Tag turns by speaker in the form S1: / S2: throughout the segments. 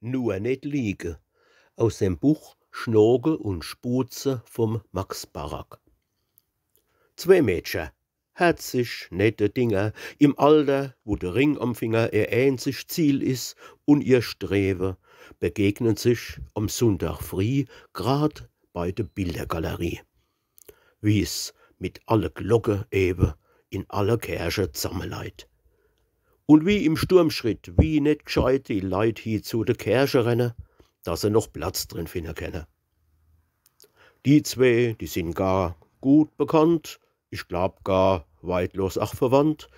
S1: nur nicht liegen. Aus dem Buch Schnoge und Spuze vom Max Barak. Zwei Mädchen, herzig, nette Dinger, im Alter, wo der Ring am Finger ihr einzig Ziel ist und ihr Streben, begegnen sich am Sonntag früh grad bei der Bildergalerie. Wie's mit alle Glocke eben in aller Kirche zusammenleit. Und wie im Sturmschritt, wie net gescheit die Leute hier zu der Kirche rennen, dass sie noch Platz drin finden können. Die zwei, die sind gar gut bekannt, ich glaub gar weitlos ach verwandt,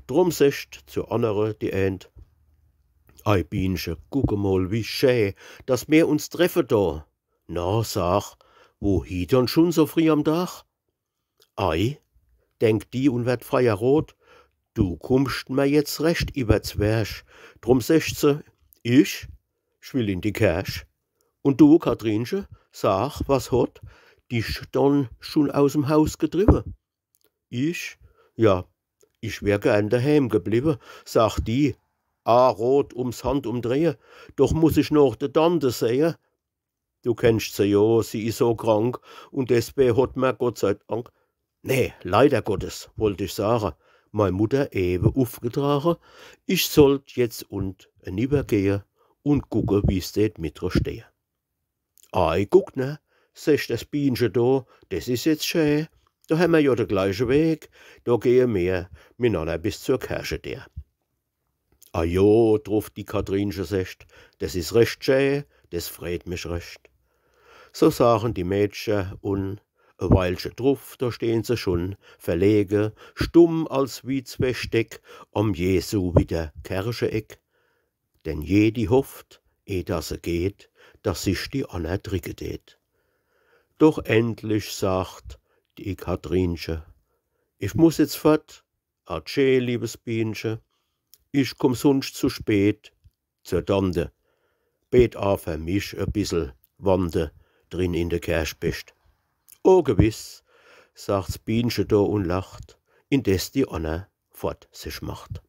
S1: drum secht zu andere die End. Ei Bienchen, gucke mal, wie schön, dass wir uns treffen da. Na, sag, wo hi dann schon so früh am Dach? Ei, denkt die und wird feierrot, du kommst mir jetzt recht übers Wersch, drum secht se, ich will in die Kirche. Und du, Katrinchen, sag, was hat dich dann schon aus'm Haus getrieben? Ich? Ja, ich wär gern daheim geblieben, sagt die, rot ums Hand umdrehen, doch muss ich noch de Tante sehen. Du kennst sie ja, sie is so krank, und deswegen hat mir Gott sei Dank, nee, leider Gottes, wollte ich sagen, meine Mutter eben aufgetragen, ich sollt jetzt und hinübergehen und gucke, wie's det mit ihr stehe. Ei, guck ne, sech das Bienchen da, das is jetzt schön, da haben wir ja den gleichen Weg, da gehen wir miteinander bis zur Kirche der. Ah jo, drauf die Katrinchen secht, das is recht schön, das freut mich recht. So sagen die Mädchen und ein Weilchen drauf, da stehen sie schon, verlegen, stumm als wie zwei Steck, am Jesu wieder Kirche-Eck. Denn jedi hofft, dass er geht, dass sich die Anna dricke tät. Doch endlich sagt die Katrinchen, ich muss jetzt fort, adieu, liebes Bienchen, ich komm sonst zu spät zur Tante. Bet a für mich a bissel Wande drin in der Kirche bist. Oh gewiss, sagt's Bienchen da und lacht, indes die Anna fort sich macht.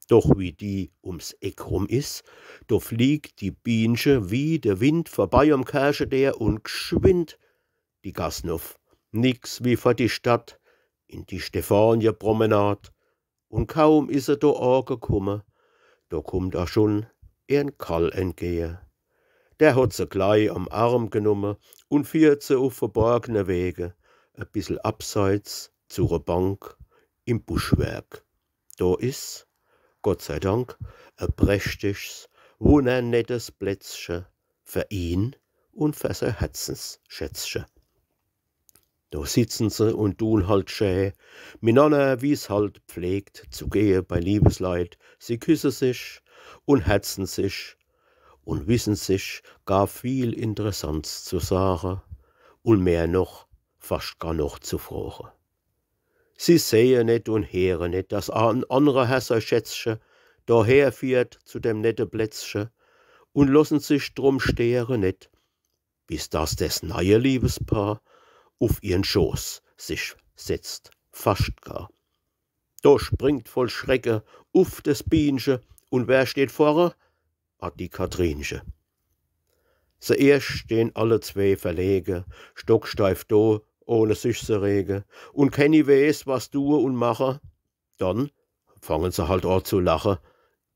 S1: Doch wie die ums Eck rum is, da fliegt die Bienchen wie der Wind vorbei am Kirche der und geschwind die Gassen auf. Nix wie vor die Stadt, in die Stefanie-Promenade. Und kaum is er da angekommen, da kommt er schon ein Kerl entgehe. Der hat sie gleich am Arm genommen und führt sie auf verborgene Wege, ein bissel abseits zur Bank im Buschwerk. Da is, Gott sei Dank, ein prächtiges, wundernettes Plätzchen für ihn und für sein Herzensschätzchen. Da sitzen sie und tun halt schön, miteinander, wie's halt pflegt, zu gehen bei Liebesleid. Sie küssen sich und herzen sich und wissen sich gar viel Interessantes zu sagen und mehr noch, fast gar noch zu fragen. Sie sehen nicht und hören nicht, dass ein anderer Herr sein Schätzchen daher fährt zu dem nette Plätzchen und lassen sich drum stehren nicht, bis das neue Liebespaar auf ihren Schoß sich setzt, fast gar. Da springt voll Schrecken auf das Bienchen und wer steht vorne? Die Katrinchen. Zuerst stehen alle zwei verlegen, stocksteif da, ohne sich zu regen, und kenni weiß, was tue und mache. Dann fangen sie halt an zu lachen.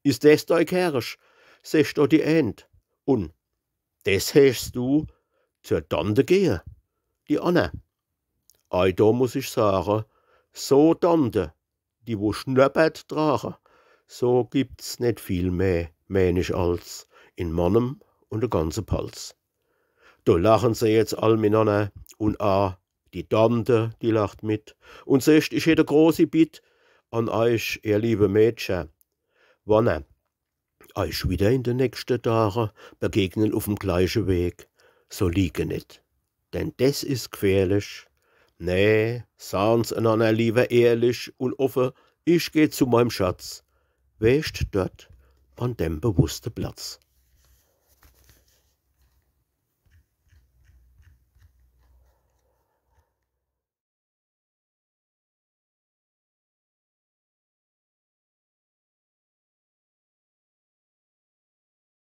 S1: Ist des dei Kersch? Sech da die End. Und des hast du zur Tante gehen. Die Anna. Ei, da muss ich sagen, so Tante, die wo Schnöppert tragen, so gibt's nicht viel mehr, mänisch als in Mannem und der ganze Pals. Da lachen sie jetzt all miteinander und die Tante, die lacht mit und sagt, ich hätte große Bitt an euch, ihr liebe Mädchen. Wann euch wieder in den nächsten Tagen begegnen auf dem gleichen Weg, so liege nicht. Denn das ist gefährlich. Nee, sahen's einander lieber ehrlich und offen, ich geh zu meinem Schatz. Weißt dort an dem bewussten Platz.